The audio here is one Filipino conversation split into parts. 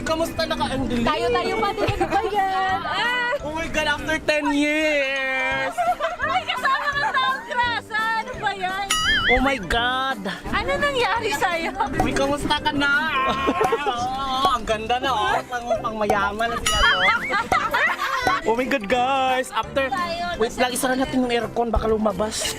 kamusta na ka? Ang galing. Tayo pa din. Ano ba yan? Oh my God, after 10 years! Ay, kasama ka taong krasa. Ano ba yan? Oh my God! Ano nangyari sa'yo? Uy, kamusta ka na? Oh, ang ganda na, oh. Pang mayaman na siya, no? Oh my God, guys! After... Wait lang, isara natin yung aircon, baka lumabas.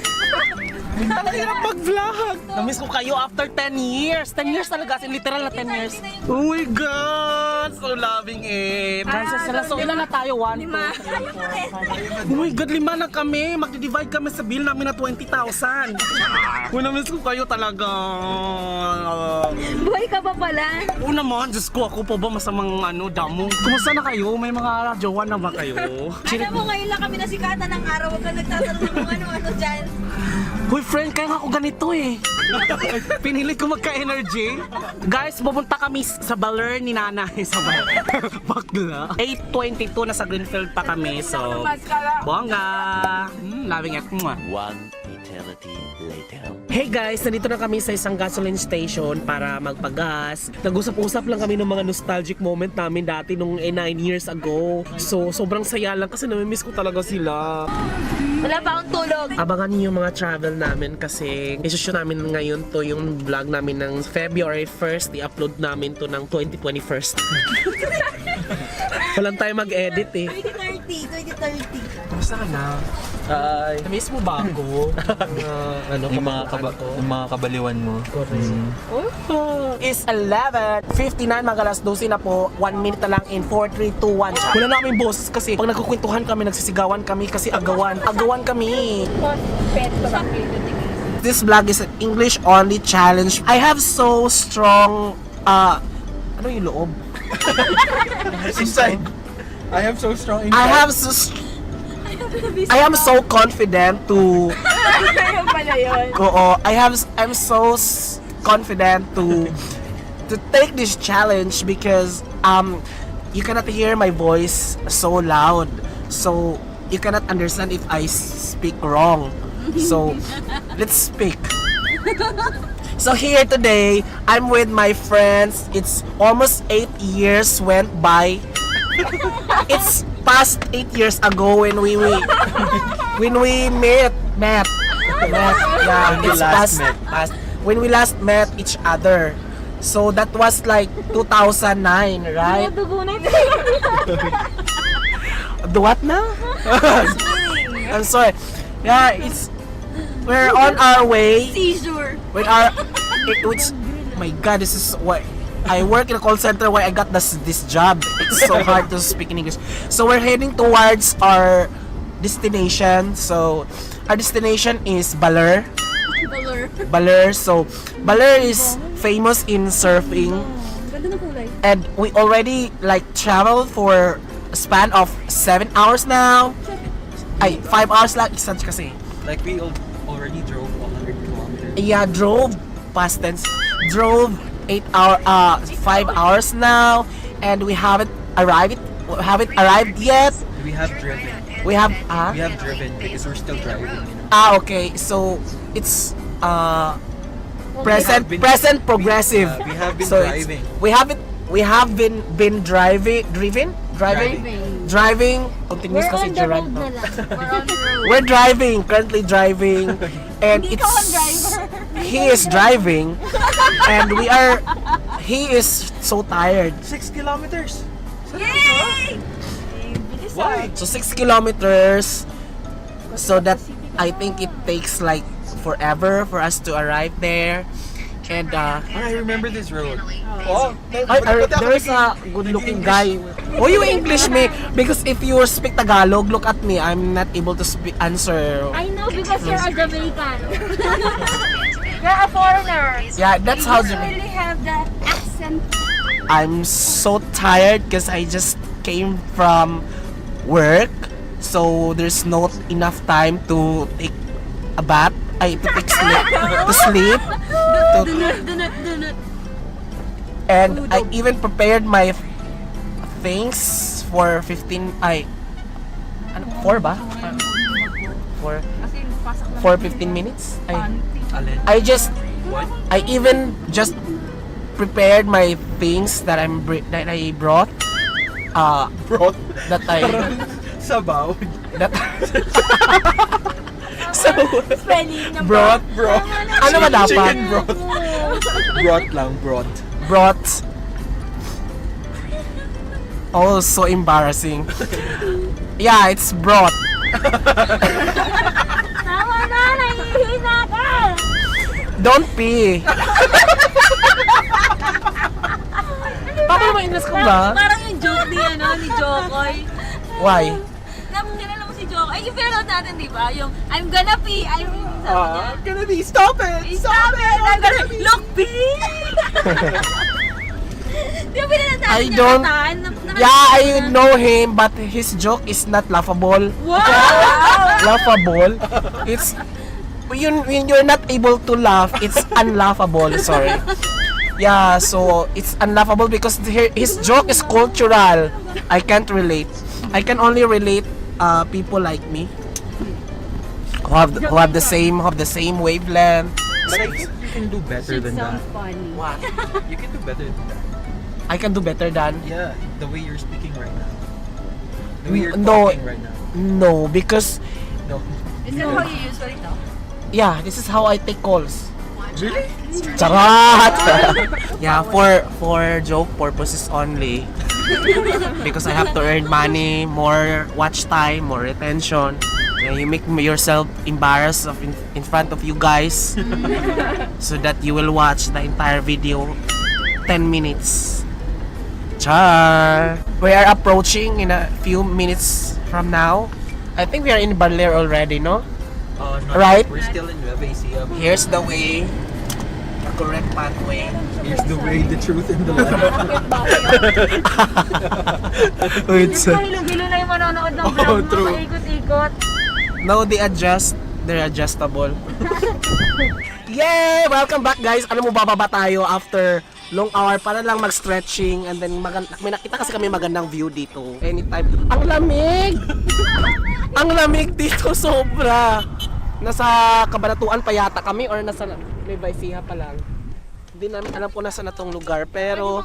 Ang hirap mag-vlog! Namiss ko kayo after 10 years! 10 years talaga, as in literal na 10 years. Oh my God! So loving it! Francis, so ilan na tayo? 1, 2, 3, 4, 5. Oh my God, 5 na kami! Magdi-divide kami sa bill namin na 20,000. Uy, namiss ko kayo talaga. Buhay ka pa pala? Oo naman, Diyos ko, ako pa ba masamang damo? Kumusta na kayo? May mga jowa na ba kayo? Alam mo, ngayon lang kami nasikatan ng araw. Huwag kang nagtatanong kung ano-ano dyan. Hoy friend, kaya nga ako ganito eh. Pinilit ko magka-energy. Guys, pupunta kami sa Baler ni Nanay. Sa Baler. Bakla. 8:22 na sa Greenfield pa kami. So, bongga. Loving it. One eternity later. Hey guys, nandito na kami sa isang gasoline station para magpagas. Nag-usap-usap lang kami ng mga nostalgic moment namin dati nung 9 years ago. So, sobrang saya lang kasi namimiss ko talaga sila. Wala pa akong tulog. Abangan niyo yung mga travel namin kasi isushoot namin ngayon to yung vlog namin ng February 1st. I-upload namin to ng 2021. Walang tayo mag-edit eh. 2030. Kamusta ka na? Ay, Namiss mo ba ako? yung mga kabaliwan mo. Is 11:59, magalas 12 na po. 1 minute na lang in 4, 3, 2, 1. Wala na kaming boses kasi pag nagkukwentuhan kami, nagsisigawan kami kasi agawan. Agawan kami. This vlog is an English only challenge. I have so strong, ano yung loob? Inside, I have so strong I am so confident to Ayun pala yun. I'm so confident to take this challenge because you cannot hear my voice so loud, so you cannot understand if I speak wrong. So let's speak. So here today I'm with my friends. It's almost 8 years went by. It's past 8 years ago when we met. Yeah, it's past when we last met each other. So that was like 2009, right? The what now? I'm sorry. Yeah, we're on our way. Seizure. My God, this is what I work in a call center where I got this job. It's so hard to speak in English. So we're heading towards our destination. So our destination is Baler. Baler. So Baler is famous in surfing. Ganda ng kulay. And we already like traveled for a span of 7 hours now. Ay, 5 hours lang. Isa kasi. Like we already drove 100 kilometers. Yeah, drove past tense. Drove 5 hours now, and we haven't arrived yet. We have driven. We have driven because we're still driving. You know? Okay, so it's present progressive. We have been So driving. we have been driving. Continuous kasi drive. We're on the road. We're driving, currently driving, and Hindi ka ang driver. he is driving, and he is so tired. 6 kilometers. Yay! Why? So 6 kilometers, so that I think it takes like forever for us to arrive there. And I remember this road. there is a good-looking guy. Oh, you English me because if you speak Tagalog, look at me. I'm not able to answer. I know because you're a Jamaican. You're a foreigner. Yeah, that's how. You really have that accent. I'm so tired because I just came from work, so there's not enough time to take a bath. To sleep. And I even prepared my things for 4 ba? For 15 minutes. I even just prepared my things that that I brought. Broth. That I Sabaw. that so Spelling ng brought. Ano ba dapat? Chicken broth. Broth lang, broth. Brought. Oh, so embarrassing. Yeah, it's brought. Tama na, nahihina ka! Don't pee. Tama naman English ko ba? Parang yung joke ni Jokoy. Why? Kilala mo si Jokoy. Ay, yung pinanood natin, di ba? Yung, I'm gonna pee. Gonna be, stop it! Stop it! I'm gonna pee! Look, pee! Di ba pinanood natin I yung don't- kataan? Yeah, I know him, but his joke is not laughable. Wow! Laughable. It's when you're not able to laugh, it's unlaughable. Sorry. Yeah, so it's unlaughable because his joke is cultural. I can't relate. I can only relate people like me who have the same wavelength. But I think you can do better than that. funny. What? You can do better than that. I can do better than Yeah, the way you're speaking right now. The way you're No. talking right now. no because No. Is that how you usually talk? yeah, this is how I take calls. Really? Charat! Yeah, for joke purposes only. Because I have to earn money, more watch time, more retention. Yeah, you make yourself embarrassed in front of you guys so that you will watch the entire video 10 minutes. Char! We are approaching in a few minutes from now. I think we are in Baler already, no? Not Right? yet. We're still in Nueva Ecija. Here's the way, the correct pathway. Here's the way, the truth, and the life. Wait, Dito hilo-hilo na yung manonood ng vlog mo, true. paikot-ikot. no, they're adjustable. Yay! Welcome back guys! Ano mo, bababa tayo after long hour para lang mag-stretching and then may nakita kasi kami magandang view dito. Anytime. Ang lamig! Ang lamig dito sobra! Nasa Cabanatuan pa yata kami or nasa Nueva Ecija pa lang. Hindi namin alam kung nasa na tong lugar pero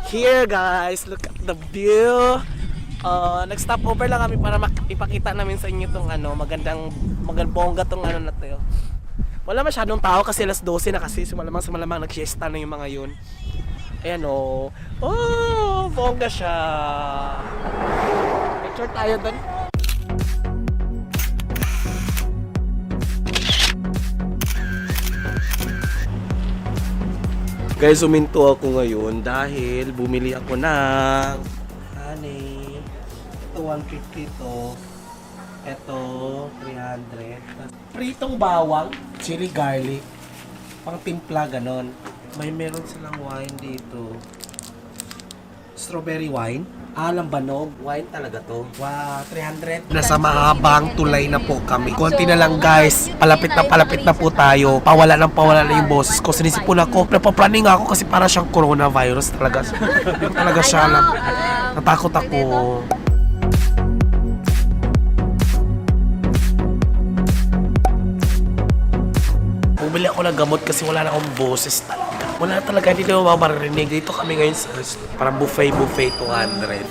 here guys, look at the view. Nag-stop over lang kami para ipakita namin sa inyo tong magandang bongga tong na to. Wala masyadong tao kasi alas 12 na kasi malamang nag-siesta na yung mga yun. Ayan oh. Oh, bongga siya. Picture tayo doon. Guys, uminto ako ngayon dahil bumili ako ng honey. Ito 150 to. Ito 300. Pritong bawang, chili garlic, pang timpla ganon. Meron silang wine dito. Strawberry wine. Lambanog. Wine talaga to. Wow, 300. Nasa mahabang tulay na po kami. Konti na lang guys. Palapit na po tayo. Pawala na yung boses ko. Sinisipon ako. Napaplaning ako kasi para siyang coronavirus talaga. Talaga siya lang. Natakot ako. Bumili ako ng gamot kasi wala na akong boses talaga. Wala talaga, hindi naman maririnig. Dito kami ngayon sa parang buffet 200.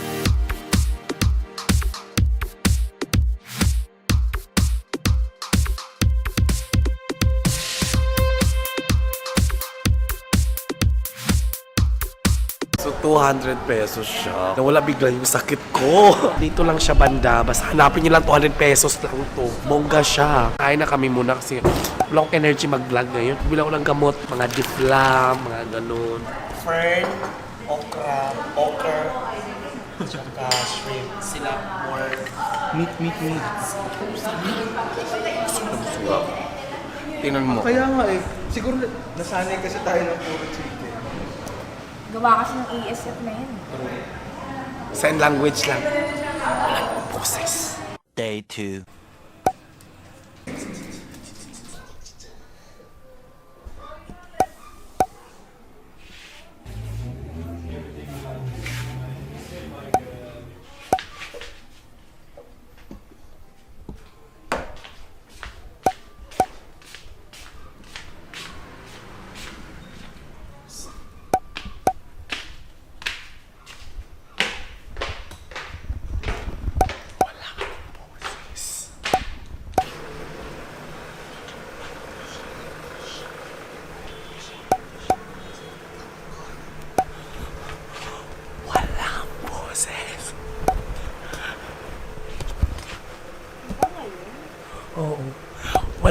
So 200 pesos siya. Nawala bigla yung sakit ko. Dito lang siya banda. Basta hanapin niyo lang 200 pesos lang to. Bongga siya. Kain na kami muna kasi wala akong energy mag-vlog ngayon. Bila ko ng gamot, mga diflam, mga ganun. Fern, okra, tsaka shrimp. Sila more Meat. tingnan mo. Kaya nga eh. Siguro nasanay kasi tayo ng puro chicken. Gawa kasi ng ESF na yun. Sign language lang. Wala akong boses. Day 2.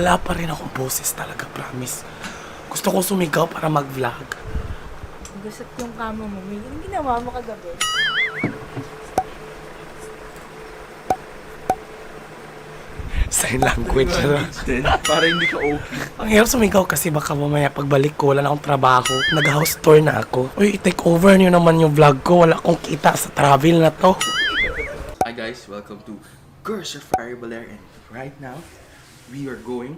wala pa rin akong boses talaga, promise. Gusto ko sumigaw para mag-vlog. Gusot yung kama mo. May yung ginawa mo kagabi. Sign language. Para hindi ka okay. Ang hirap sumigaw kasi baka mamaya pagbalik ko, wala na akong trabaho. Nag-house tour na ako. Uy, i-take over niyo naman yung vlog ko. Wala akong kita sa travel na to. Hi guys, welcome to Girls of Fire Baler, and right now we are going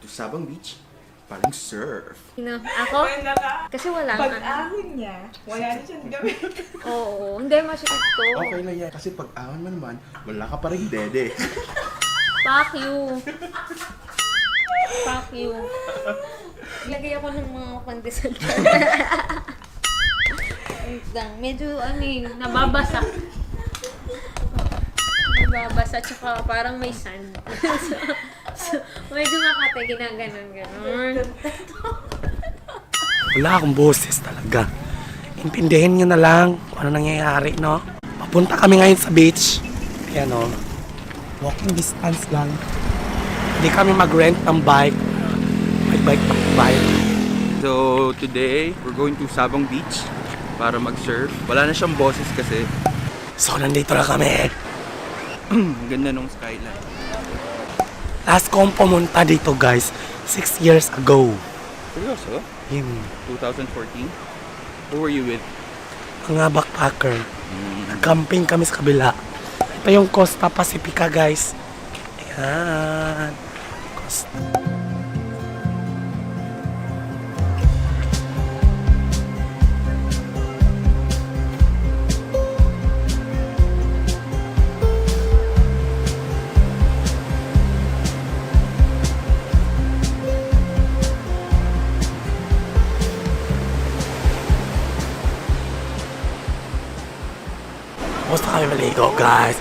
to Sabang Beach para surf. Ako? Kasi wala nga. Pag-ahon niya, wala na siyang gamit. Oo, hindi masyadong to. Okay lang yan, kasi pag ahon mo naman, wala ka pa rin dede. Fuck you. Fuck you. Lagay ako ng mga pandesal. Wait lang. Medyo nababasa. Nababasa, tsaka parang may sand. so, medyo makate, ginaganon-ganon. Wala akong boses talaga. Intindihin nyo na lang kung ano nangyayari, no? Papunta kami ngayon sa beach. Ayan, no? Walking distance lang. Hindi kami mag-rent ng bike. Bike. So today, we're going to Sabang Beach para mag-surf. Wala na siyang boses kasi. So, nandito na kami. Ang ganda nung skyline. Last kong pumunta dito, guys, 6 years ago. Seryoso? Yun. 2014? Who were you with? Mga backpacker. Nag-camping kami sa kabila. Ito yung Costa Pacifica, guys. Ayan. Costa. Gusto kami maligo, guys.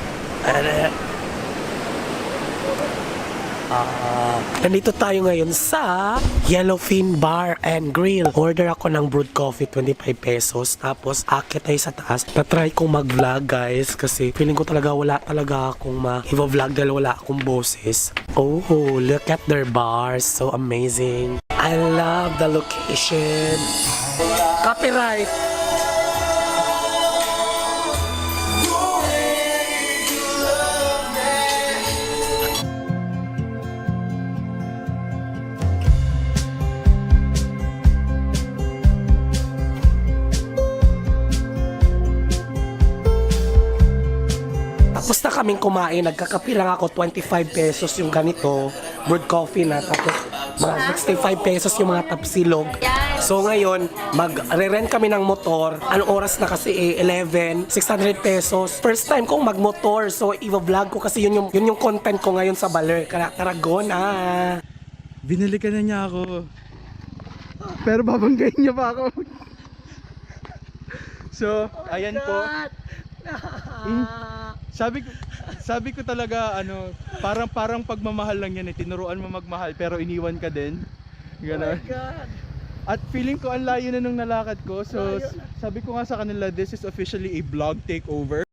Nandito tayo ngayon sa Yellowfin Bar and Grill. Order ako ng brewed coffee, 25 pesos. Tapos, akit tayo sa taas. Na-try kong mag-vlog, guys. Kasi feeling ko talaga wala talaga akong ma-vlog dahil wala akong boses. Oh, look at their bars. So amazing. I love the location. Copyright. Tapos na kaming kumain, nagkakape lang ako, 25 pesos yung ganito, brewed coffee na, tapos mga 65 pesos yung mga tapsilog. So ngayon, magre-rent kami ng motor. Anong oras na kasi 11, 600 pesos. First time kong magmotor, so i-vlog ko kasi yun yung content ko ngayon sa Baler. Tarragona. Binalikan na niya ako. Pero babanggayin niya pa ako. So, ayan po. Sabi ko talaga parang pagmamahal lang yan eh. Tinuruan mo magmahal pero iniwan ka din. Ganon. Oh my God. At feeling ko ang layo na nung nalakad ko. So sabi ko nga sa kanila, this is officially a vlog takeover.